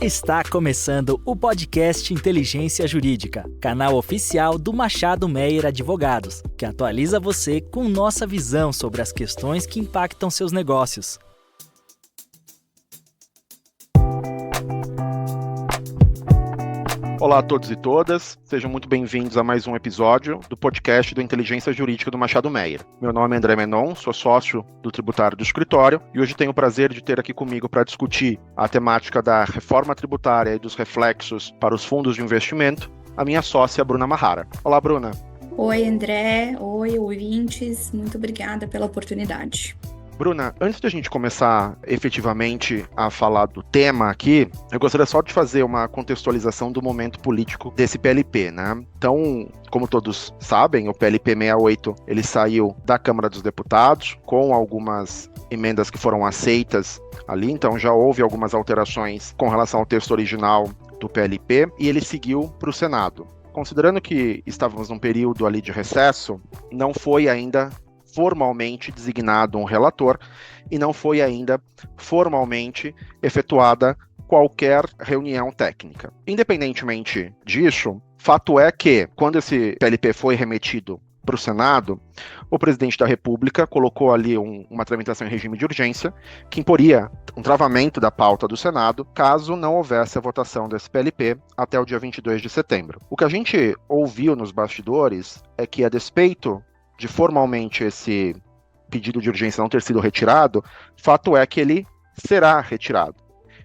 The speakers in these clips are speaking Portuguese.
Está começando o podcast Inteligência Jurídica, canal oficial do Machado Meyer Advogados, que atualiza você com nossa visão sobre as questões que impactam seus negócios. Olá a todos e todas, sejam muito bem-vindos a mais um episódio do podcast do Inteligência Jurídica do Machado Meyer. Meu nome é André Menon, sou sócio do tributário do escritório e hoje tenho o prazer de ter aqui comigo para discutir a temática da reforma tributária e dos reflexos para os fundos de investimento, a minha sócia Bruna Mahara. Olá, Bruna. Oi, André. Oi, ouvintes. Muito obrigada pela oportunidade. Bruna, antes de a gente começar efetivamente a falar do tema aqui, eu gostaria só de fazer uma contextualização do momento político desse PLP, né? Então, como todos sabem, o PLP 68, ele saiu da Câmara dos Deputados com algumas emendas que foram aceitas ali, então já houve algumas alterações com relação ao texto original do PLP e ele seguiu para o Senado. Considerando que estávamos num período ali de recesso, não foi ainda formalmente designado um relator e não foi ainda formalmente efetuada qualquer reunião técnica. Independentemente disso, fato é que, quando esse PLP foi remetido para o Senado, o presidente da República colocou ali uma tramitação em regime de urgência que imporia um travamento da pauta do Senado caso não houvesse a votação desse PLP até o dia 22 de setembro. O que a gente ouviu nos bastidores é que, a despeito de formalmente esse pedido de urgência não ter sido retirado, fato é que ele será retirado.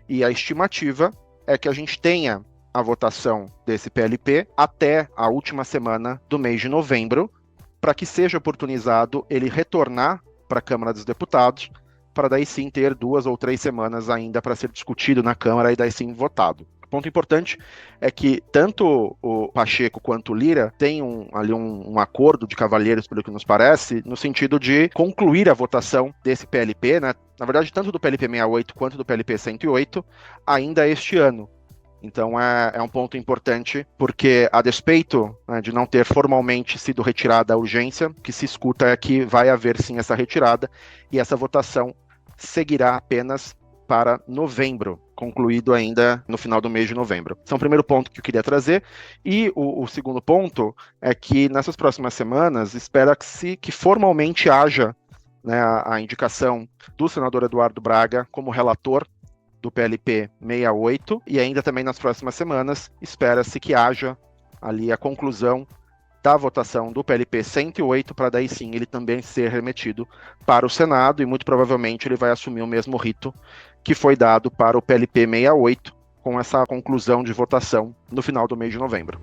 E a estimativa é que a gente tenha a votação desse PLP até a última semana do mês de novembro, para que seja oportunizado ele retornar para a Câmara dos Deputados, para daí sim ter 2 ou 3 semanas ainda para ser discutido na Câmara e daí sim votado. Ponto importante é que tanto o Pacheco quanto o Lira têm um acordo de cavalheiros, pelo que nos parece, no sentido de concluir a votação desse PLP, né? Na verdade, tanto do PLP 68 quanto do PLP 108, ainda este ano. Então é um ponto importante, porque a despeito, né, de não ter formalmente sido retirada a urgência, o que se escuta é que vai haver sim essa retirada e essa votação seguirá apenas para novembro, concluído ainda no final do mês de novembro. Esse é o primeiro ponto que eu queria trazer. E o segundo ponto é que nessas próximas semanas espera-se que formalmente haja, né, a indicação do senador Eduardo Braga como relator do PLP 68 e ainda também nas próximas semanas espera-se que haja ali a conclusão da votação do PLP 108 para daí sim ele também ser remetido para o Senado e muito provavelmente ele vai assumir o mesmo rito que foi dado para o PLP 68 com essa conclusão de votação no final do mês de novembro.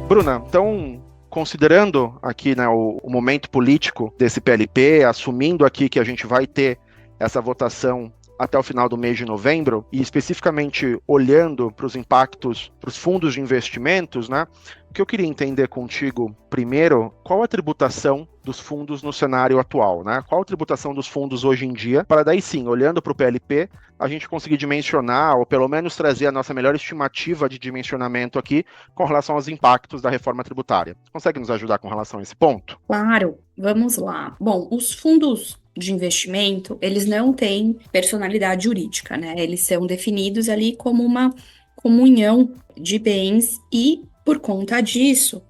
Bruna, então, considerando aqui, né, o momento político desse PLP, assumindo aqui que a gente vai ter essa votação até o final do mês de novembro, e especificamente olhando para os impactos para os fundos de investimentos, né? O que eu queria entender contigo, primeiro, qual a tributação dos fundos no cenário atual, né? Qual a tributação dos fundos hoje em dia, para daí sim, olhando para o PLP, a gente conseguir dimensionar, ou pelo menos trazer a nossa melhor estimativa de dimensionamento aqui com relação aos impactos da reforma tributária. Consegue nos ajudar com relação a esse ponto? Claro, vamos lá. Bom, os fundos de investimento, eles não têm personalidade jurídica, né? Eles são definidos ali como uma comunhão de bens e, por conta disso,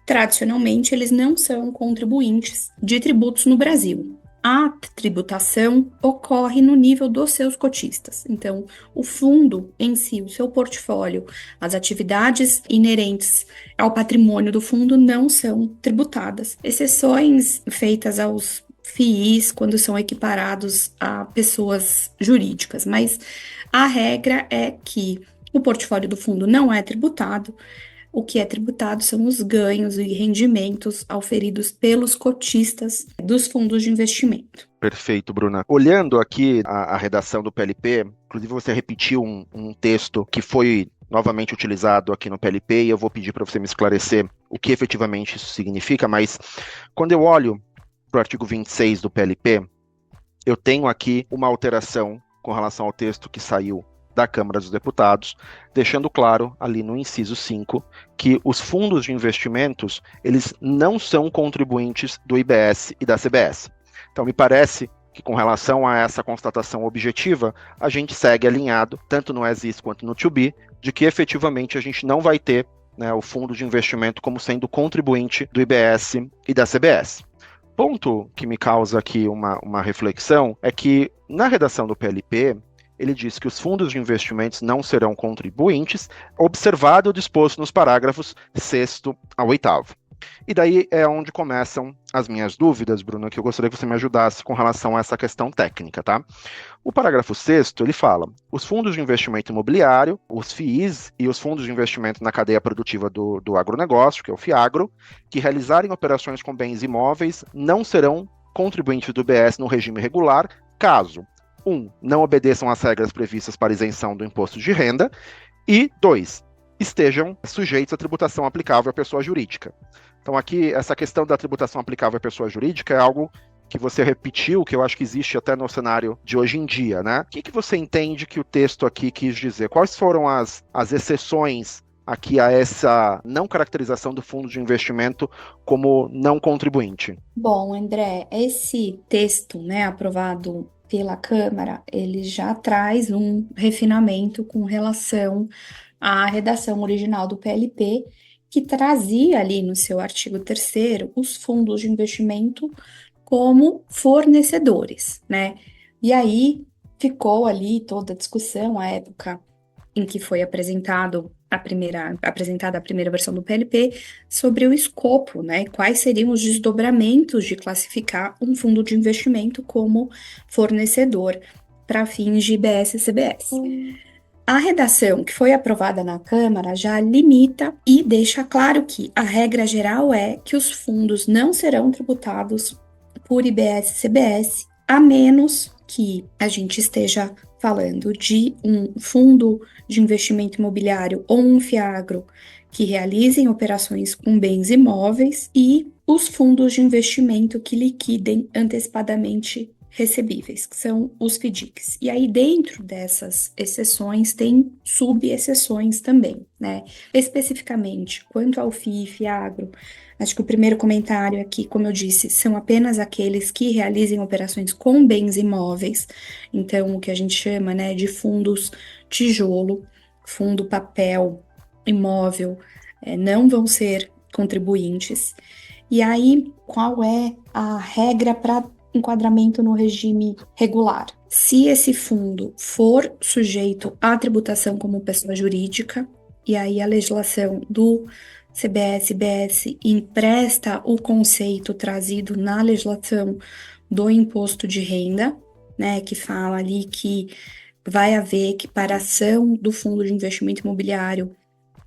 tradicionalmente, eles não são contribuintes de tributos no Brasil. A tributação ocorre no nível dos seus cotistas. Então, o fundo em si, o seu portfólio, as atividades inerentes ao patrimônio do fundo não são tributadas. Exceções feitas aos FIIs, quando são equiparados a pessoas jurídicas, mas a regra é que o portfólio do fundo não é tributado. O que é tributado são os ganhos e rendimentos auferidos pelos cotistas dos fundos de investimento. Perfeito, Bruna. Olhando aqui a redação do PLP, inclusive você repetiu um texto que foi novamente utilizado aqui no PLP, e eu vou pedir para você me esclarecer o que efetivamente isso significa, mas quando eu olho para o artigo 26 do PLP, eu tenho aqui uma alteração com relação ao texto que saiu da Câmara dos Deputados, deixando claro ali no inciso 5 que os fundos de investimentos, eles não são contribuintes do IBS e da CBS. Então, me parece que com relação a essa constatação objetiva, a gente segue alinhado, tanto no as is quanto no to be, de que efetivamente a gente não vai ter, né, o fundo de investimento como sendo contribuinte do IBS e da CBS. Ponto que me causa aqui uma reflexão é que, na redação do PLP, ele diz que os fundos de investimentos não serão contribuintes, observado o disposto nos parágrafos 6º ao 8º. E daí é onde começam as minhas dúvidas, Bruno, que eu gostaria que você me ajudasse com relação a essa questão técnica, tá? O parágrafo 6º, ele fala: os fundos de investimento imobiliário, os FIIs e os fundos de investimento na cadeia produtiva do agronegócio, que é o FIAGRO, que realizarem operações com bens imóveis, não serão contribuintes do IBS no regime regular, caso 1. Não obedeçam às regras previstas para isenção do imposto de renda, e 2. Estejam sujeitos à tributação aplicável à pessoa jurídica. Então aqui, essa questão da tributação aplicável à pessoa jurídica é algo que você repetiu, que eu acho que existe até no cenário de hoje em dia, né? O que você entende que o texto aqui quis dizer? Quais foram as exceções aqui a essa não caracterização do fundo de investimento como não contribuinte? Bom, André, esse texto, né, aprovado pela Câmara, ele já traz um refinamento com relação à redação original do PLP, que trazia ali no seu artigo 3º os fundos de investimento como fornecedores, né? E aí ficou ali toda a discussão, a época em que foi apresentada a primeira versão do PLP, sobre o escopo, né? Quais seriam os desdobramentos de classificar um fundo de investimento como fornecedor para fins de IBS e CBS. A redação que foi aprovada na Câmara já limita e deixa claro que a regra geral é que os fundos não serão tributados por IBS e CBS, a menos que a gente esteja falando de um fundo de investimento imobiliário ou um FIAGRO que realizem operações com bens imóveis e os fundos de investimento que liquidem antecipadamente recebíveis, que são os FDICs. E aí, dentro dessas exceções, tem sub-exceções também, né? Especificamente, quanto ao FII e FIAGRO, acho que o primeiro comentário aqui, como eu disse, são apenas aqueles que realizem operações com bens imóveis, então o que a gente chama, né, de fundos tijolo, fundo papel, imóvel, não vão ser contribuintes. E aí, qual é a regra para enquadramento no regime regular? Se esse fundo for sujeito à tributação como pessoa jurídica, e aí a legislação do CBS e IBS empresta o conceito trazido na legislação do imposto de renda, né, que fala ali que vai haver equiparação do fundo de investimento imobiliário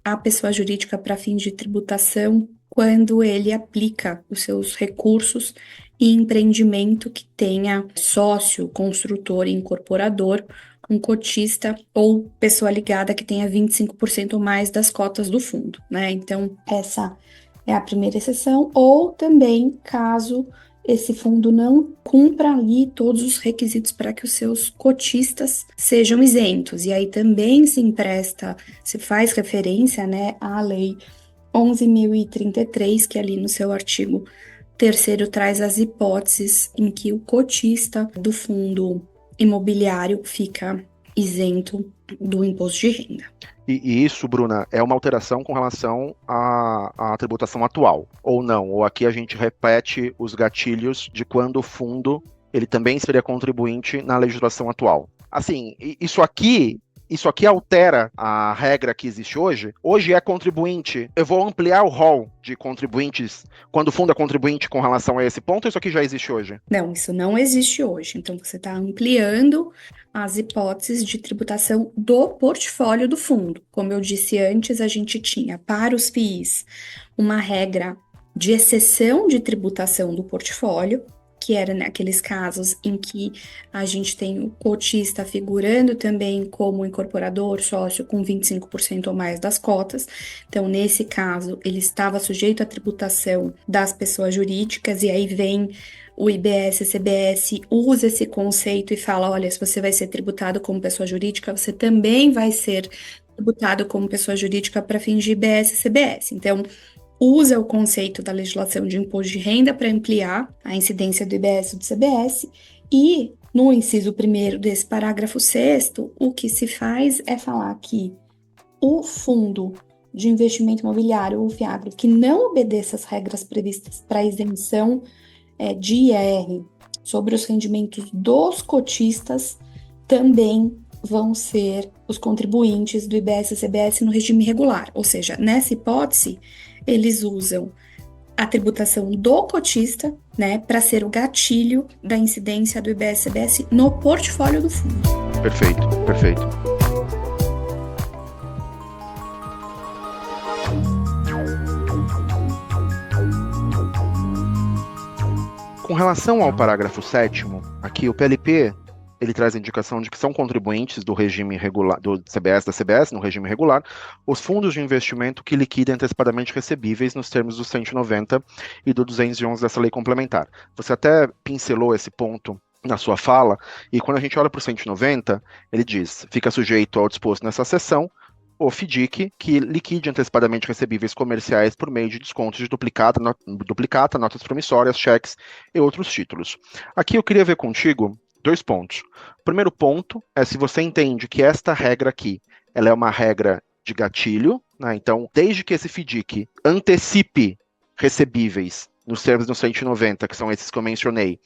à pessoa jurídica para fins de tributação quando ele aplica os seus recursos em empreendimento que tenha sócio, construtor e incorporador, um cotista ou pessoa ligada que tenha 25% ou mais das cotas do fundo, né? Então, essa é a primeira exceção, ou também caso esse fundo não cumpra ali todos os requisitos para que os seus cotistas sejam isentos. E aí também se faz referência, né, à Lei 11.033, que ali no seu artigo 3º traz as hipóteses em que o cotista do fundo imobiliário fica isento do imposto de renda. E isso, Bruna, é uma alteração com relação à tributação atual, ou não? Ou aqui a gente repete os gatilhos de quando o fundo ele também seria contribuinte na legislação atual? Assim, isso aqui altera a regra que existe hoje. Hoje é contribuinte. Eu vou ampliar o rol de contribuintes quando o fundo é contribuinte com relação a esse ponto, ou isso aqui já existe hoje? Não, isso não existe hoje. Então, você está ampliando as hipóteses de tributação do portfólio do fundo. Como eu disse antes, a gente tinha para os FIIs uma regra de exceção de tributação do portfólio, que era naqueles casos em que a gente tem o cotista figurando também como incorporador, sócio com 25% ou mais das cotas. Então, nesse caso, ele estava sujeito à tributação das pessoas jurídicas, e aí vem o IBS e CBS, usa esse conceito e fala, olha, se você vai ser tributado como pessoa jurídica, você também vai ser tributado como pessoa jurídica para fins de IBS e CBS. Então, usa o conceito da legislação de imposto de renda para ampliar a incidência do IBS e do CBS, E no inciso 1º desse parágrafo 6º, o que se faz é falar que o fundo de investimento imobiliário, o FIAGRO, que não obedeça às regras previstas para isenção de IR sobre os rendimentos dos cotistas, também vão ser os contribuintes do IBS e CBS no regime regular. Ou seja, nessa hipótese, eles usam a tributação do cotista, né, para ser o gatilho da incidência do IBS e CBS no portfólio do fundo. Perfeito, perfeito. Com relação ao parágrafo 7º, aqui o PLP, ele traz a indicação de que são contribuintes do regime regular, do CBS, da CBS, no regime regular, os fundos de investimento que liquidem antecipadamente recebíveis nos termos do 190 e do 211 dessa lei complementar. Você até pincelou esse ponto na sua fala, e quando a gente olha para o 190, ele diz, fica sujeito ao disposto nessa seção, o FDIC, que liquide antecipadamente recebíveis comerciais por meio de descontos de duplicata, notas promissórias, cheques e outros títulos. Aqui eu queria ver contigo 2 pontos. O primeiro ponto é se você entende que esta regra aqui, ela é uma regra de gatilho, né? Então, desde que esse FDIC antecipe recebíveis nos termos do 190, que são esses que eu mencionei,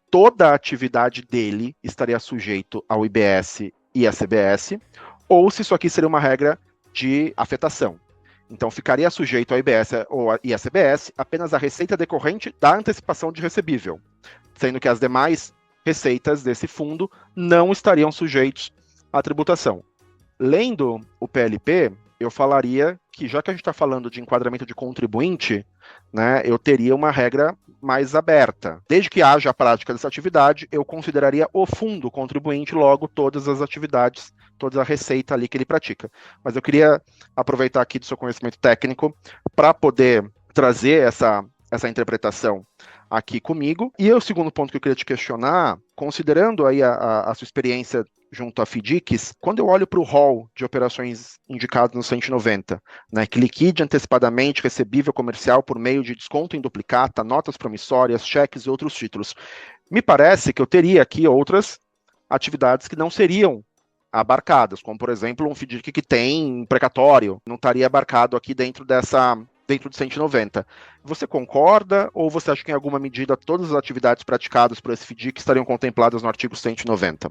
toda a atividade dele estaria sujeito ao IBS e à CBS, ou se isso aqui seria uma regra de afetação. Então, ficaria sujeito ao IBS e à CBS apenas a receita decorrente da antecipação de recebível, sendo que as demais receitas desse fundo não estariam sujeitos à tributação. Lendo o PLP, eu falaria que, já que a gente está falando de enquadramento de contribuinte, né, eu teria uma regra mais aberta. Desde que haja a prática dessa atividade, eu consideraria o fundo contribuinte, logo todas as atividades, toda a receita ali que ele pratica. Mas eu queria aproveitar aqui do seu conhecimento técnico para poder trazer essa interpretação aqui comigo. E o segundo ponto que eu queria te questionar, considerando aí a sua experiência junto a FDICs, quando eu olho para o rol de operações indicadas no 190, né, que liquide antecipadamente recebível comercial por meio de desconto em duplicata, notas promissórias, cheques e outros títulos, me parece que eu teria aqui outras atividades que não seriam abarcadas, como, por exemplo, um FDIC que tem precatório, não estaria abarcado aqui dentro do 190. Você concorda ou você acha que em alguma medida todas as atividades praticadas por esse FDIC estariam contempladas no artigo 190?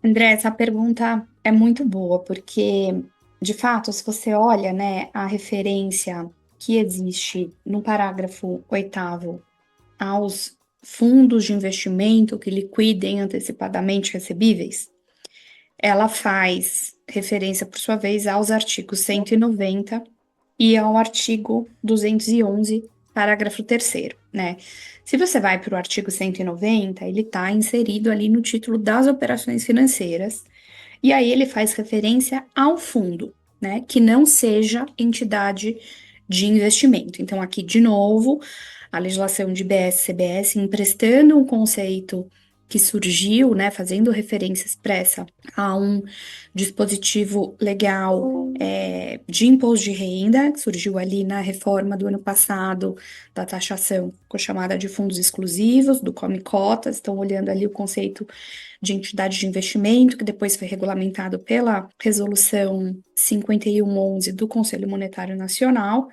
André, essa pergunta é muito boa, porque, de fato, se você olha, né, a referência que existe no parágrafo 8º aos fundos de investimento que liquidem antecipadamente recebíveis, ela faz referência, por sua vez, aos artigos 190 e ao artigo 211, parágrafo 3º, né? Se você vai para o artigo 190, ele está inserido ali no título das operações financeiras, e aí ele faz referência ao fundo, né? Que não seja entidade de investimento. Então, aqui, de novo, a legislação de IBS-CBS emprestando um conceito que surgiu, né, fazendo referência expressa a um dispositivo legal de imposto de renda, que surgiu ali na reforma do ano passado da taxação, ficou chamada de fundos exclusivos, do Come Cotas, estão olhando ali o conceito de entidade de investimento, que depois foi regulamentado pela Resolução 5111 do Conselho Monetário Nacional.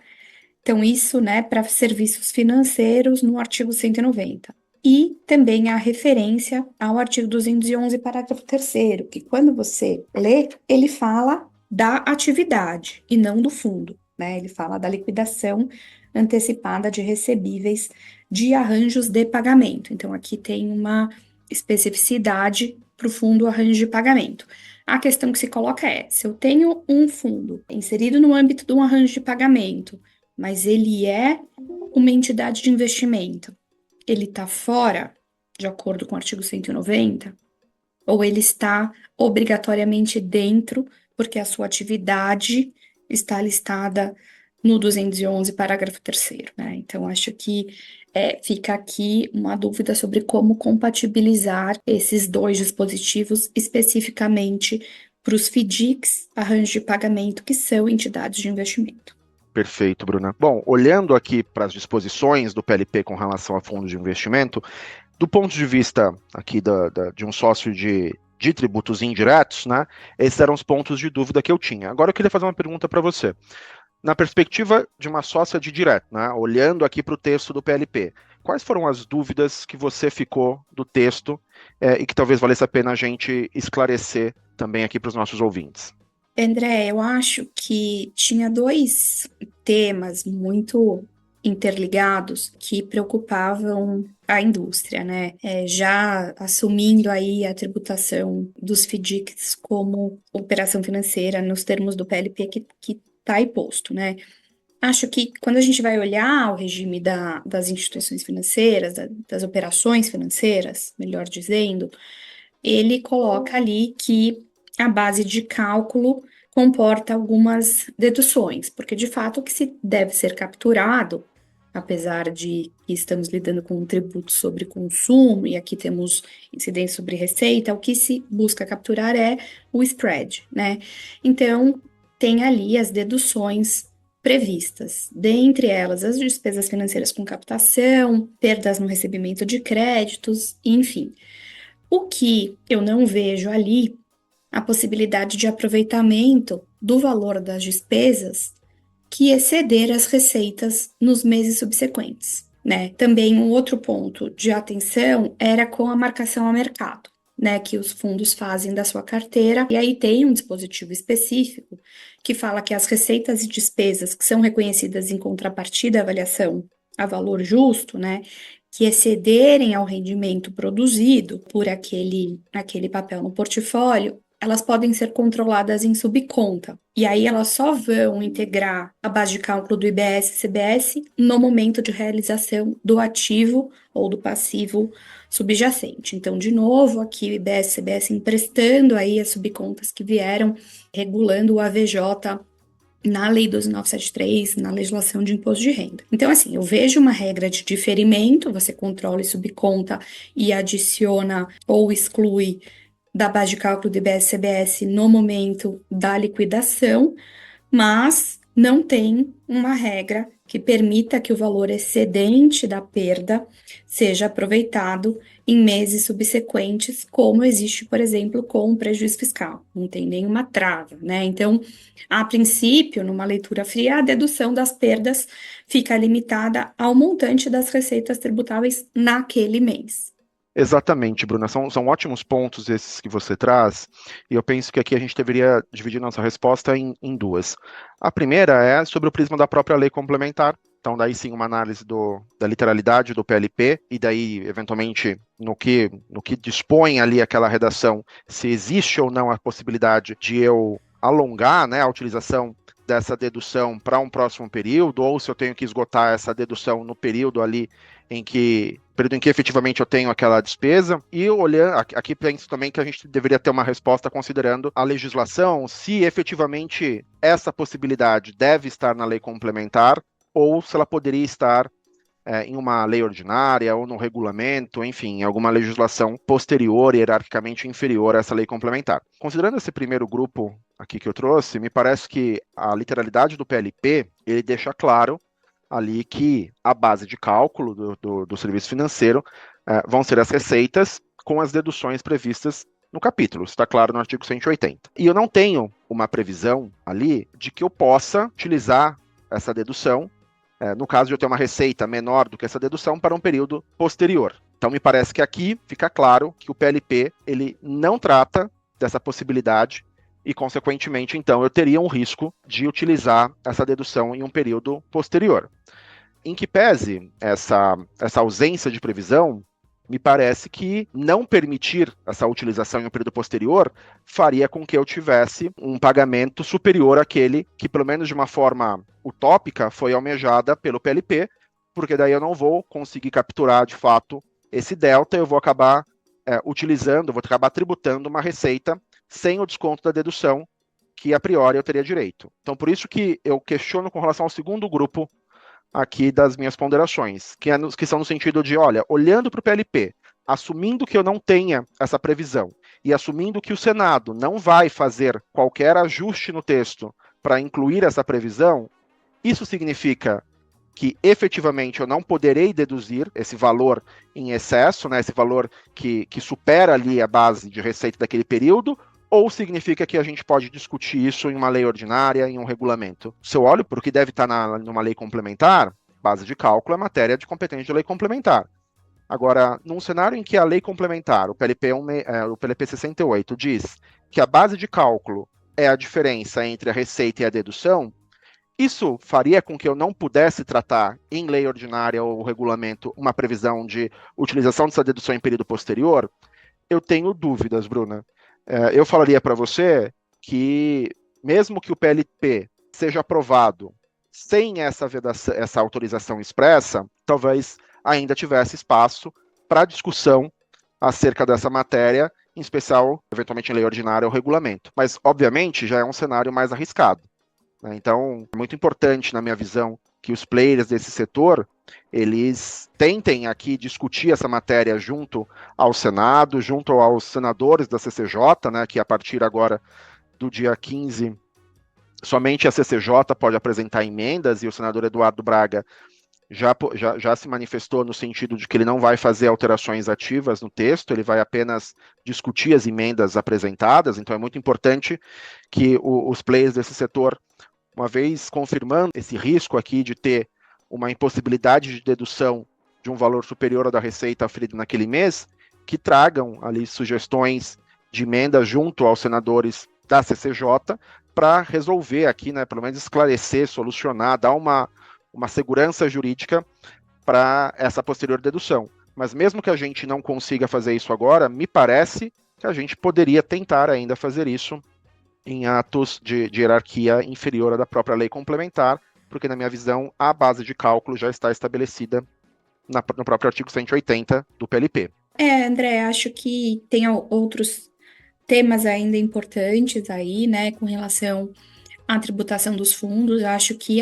Então, isso, né, para serviços financeiros no artigo 190. E também a referência ao artigo 211, parágrafo 3º, que quando você lê, ele fala da atividade e não do fundo, né? Ele fala da liquidação antecipada de recebíveis de arranjos de pagamento. Então, aqui tem uma especificidade para o fundo arranjo de pagamento. A questão que se coloca é, se eu tenho um fundo inserido no âmbito de um arranjo de pagamento, mas ele é uma entidade de investimento, ele está fora, de acordo com o artigo 190, ou ele está obrigatoriamente dentro, porque a sua atividade está listada no 211, parágrafo 3º, né? Então, acho que fica aqui uma dúvida sobre como compatibilizar esses dois dispositivos, especificamente para os FDICs, arranjos de pagamento, que são entidades de investimento. Perfeito, Bruna. Bom, olhando aqui para as disposições do PLP com relação a fundos de investimento, Do ponto de vista aqui de um sócio de tributos indiretos, né, esses eram os pontos de dúvida que eu tinha. Agora eu queria fazer uma pergunta para você. Na perspectiva de uma sócia de direto, né, olhando aqui para o texto do PLP, quais foram as dúvidas que você ficou do texto e que talvez valesse a pena a gente esclarecer também aqui para os nossos ouvintes? André, eu acho que tinha dois temas muito interligados que preocupavam a indústria, né? Já assumindo aí a tributação dos FDICs como operação financeira nos termos do PLP que está aí posto, né? Acho que quando a gente vai olhar o regime das instituições financeiras, das operações financeiras, melhor dizendo, ele coloca ali que a base de cálculo comporta algumas deduções, porque de fato o que se deve ser capturado, apesar de que estamos lidando com um tributo sobre consumo e aqui temos incidência sobre receita, o que se busca capturar é o spread, né? Então, tem ali as deduções previstas, dentre elas as despesas financeiras com captação, perdas no recebimento de créditos, enfim. O que eu não vejo ali, a possibilidade de aproveitamento do valor das despesas que exceder as receitas nos meses subsequentes, né? Também um outro ponto de atenção era com a marcação a mercado, né, que os fundos fazem da sua carteira, e aí tem um dispositivo específico que fala que as receitas e despesas que são reconhecidas em contrapartida à avaliação a valor justo, né, que excederem ao rendimento produzido por aquele papel no portfólio, elas podem ser controladas em subconta. E aí elas só vão integrar a base de cálculo do IBS-CBS no momento de realização do ativo ou do passivo subjacente. Então, de novo, aqui o IBS-CBS emprestando aí as subcontas que vieram, regulando o AVJ na Lei 12.973, na legislação de imposto de renda. Então, assim, eu vejo uma regra de diferimento, você controla e subconta e adiciona ou exclui da base de cálculo do IBS-CBS no momento da liquidação, mas não tem uma regra que permita que o valor excedente da perda seja aproveitado em meses subsequentes, como existe, por exemplo, com o prejuízo fiscal. Não tem nenhuma trava, né? Então, a princípio, numa leitura fria, a dedução das perdas fica limitada ao montante das receitas tributáveis naquele mês. Exatamente, Bruna. São ótimos pontos esses que você traz, e eu penso que aqui a gente deveria dividir nossa resposta em duas. A primeira é sobre o prisma da própria lei complementar. Então, daí sim, uma análise da literalidade do PLP, e daí, eventualmente, no que dispõe ali aquela redação, se existe ou não a possibilidade de eu alongar, né, a utilização dessa dedução para um próximo período, ou se eu tenho que esgotar essa dedução no período ali em que efetivamente eu tenho aquela despesa. E olhando aqui, penso também que a gente deveria ter uma resposta considerando a legislação, se efetivamente essa possibilidade deve estar na lei complementar ou se ela poderia estar em uma lei ordinária ou no regulamento, enfim, em alguma legislação posterior e hierarquicamente inferior a essa lei complementar. Considerando esse primeiro grupo aqui que eu trouxe, me parece que a literalidade do PLP, ele deixa claro ali que a base de cálculo do serviço financeiro vão ser as receitas com as deduções previstas no capítulo, está claro no artigo 180. E eu não tenho uma previsão ali de que eu possa utilizar essa dedução, no caso de eu ter uma receita menor do que essa dedução, para um período posterior. Então me parece que aqui fica claro que o PLP ele não trata dessa possibilidade e, consequentemente, então, eu teria um risco de utilizar essa dedução em um período posterior. Em que pese essa ausência de previsão, me parece que não permitir essa utilização em um período posterior faria com que eu tivesse um pagamento superior àquele que, pelo menos de uma forma utópica, foi almejada pelo PLP, porque daí eu não vou conseguir capturar, de fato, esse delta, eu vou acabar vou acabar tributando uma receita sem o desconto da dedução que, a priori, eu teria direito. Então, por isso que eu questiono com relação ao segundo grupo aqui das minhas ponderações, que são no sentido de, olha, olhando para o PLP, assumindo que eu não tenha essa previsão e assumindo que o Senado não vai fazer qualquer ajuste no texto para incluir essa previsão, isso significa que efetivamente eu não poderei deduzir esse valor em excesso, né, esse valor que supera ali a base de receita daquele período, ou significa que a gente pode discutir isso em uma lei ordinária, em um regulamento? Se eu olho para o que deve estar numa lei complementar, base de cálculo é matéria de competência de lei complementar. Agora, num cenário em que a lei complementar, o PLP 68, diz que a base de cálculo é a diferença entre a receita e a dedução, isso faria com que eu não pudesse tratar em lei ordinária ou regulamento uma previsão de utilização dessa dedução em período posterior? Eu tenho dúvidas, Bruna. Eu falaria para você que, mesmo que o PLP seja aprovado sem essa autorização expressa, talvez ainda tivesse espaço para discussão acerca dessa matéria, em especial, eventualmente, em lei ordinária ou regulamento. Mas, obviamente, já é um cenário mais arriscado. Então, é muito importante, na minha visão, que os players desse setor, eles tentem aqui discutir essa matéria junto ao Senado, junto aos senadores da CCJ, né, que a partir agora do dia 15, somente a CCJ pode apresentar emendas, e o senador Eduardo Braga já se manifestou no sentido de que ele não vai fazer alterações ativas no texto, ele vai apenas discutir as emendas apresentadas. Então é muito importante que os players desse setor, uma vez confirmando esse risco aqui de ter uma impossibilidade de dedução de um valor superior ao da receita aferido naquele mês, que tragam ali sugestões de emenda junto aos senadores da CCJ para resolver aqui, né, pelo menos esclarecer, solucionar, dar uma segurança jurídica para essa posterior dedução. Mas mesmo que a gente não consiga fazer isso agora, me parece que a gente poderia tentar ainda fazer isso em atos de hierarquia inferior à da própria lei complementar, porque, na minha visão, a base de cálculo já está estabelecida no próprio artigo 180 do PLP. André, acho que tem outros temas ainda importantes aí, né, com relação à tributação dos fundos. Acho que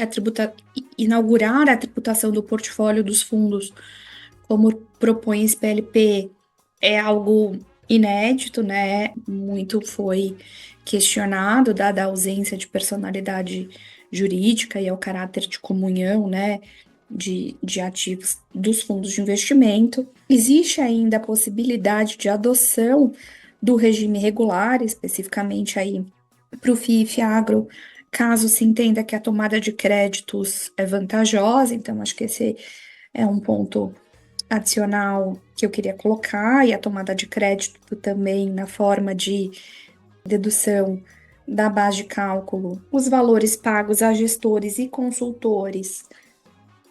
inaugurar a tributação do portfólio dos fundos, como propõe esse PLP, é algo inédito, né? Muito foi questionado, dada a ausência de personalidade jurídica e ao caráter de comunhão, né, de ativos dos fundos de investimento. Existe ainda a possibilidade de adoção do regime regular, especificamente aí para o FII e FIAGRO, caso se entenda que a tomada de créditos é vantajosa. Então, acho que esse é um ponto adicional que eu queria colocar, e a tomada de crédito também na forma de dedução da base de cálculo. Os valores pagos a gestores e consultores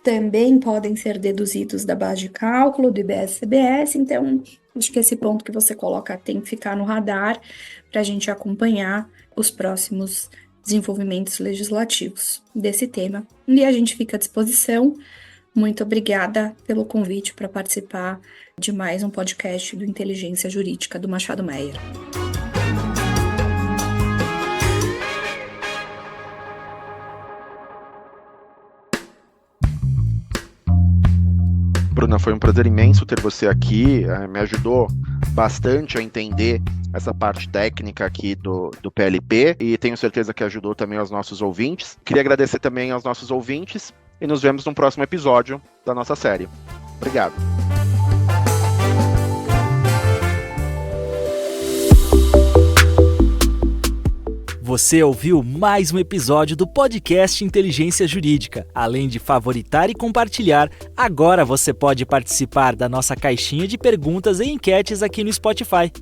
também podem ser deduzidos da base de cálculo do IBS-CBS. Então, acho que esse ponto que você coloca tem que ficar no radar para a gente acompanhar os próximos desenvolvimentos legislativos desse tema. E a gente fica à disposição. Muito obrigada pelo convite para participar de mais um podcast do Inteligência Jurídica do Machado Meyer. Bruna, foi um prazer imenso ter você aqui, me ajudou bastante a entender essa parte técnica aqui do PLP, e tenho certeza que ajudou também aos nossos ouvintes. Queria agradecer também aos nossos ouvintes e nos vemos no próximo episódio da nossa série. Obrigado. Você ouviu mais um episódio do podcast Inteligência Jurídica. Além de favoritar e compartilhar, agora você pode participar da nossa caixinha de perguntas e enquetes aqui no Spotify.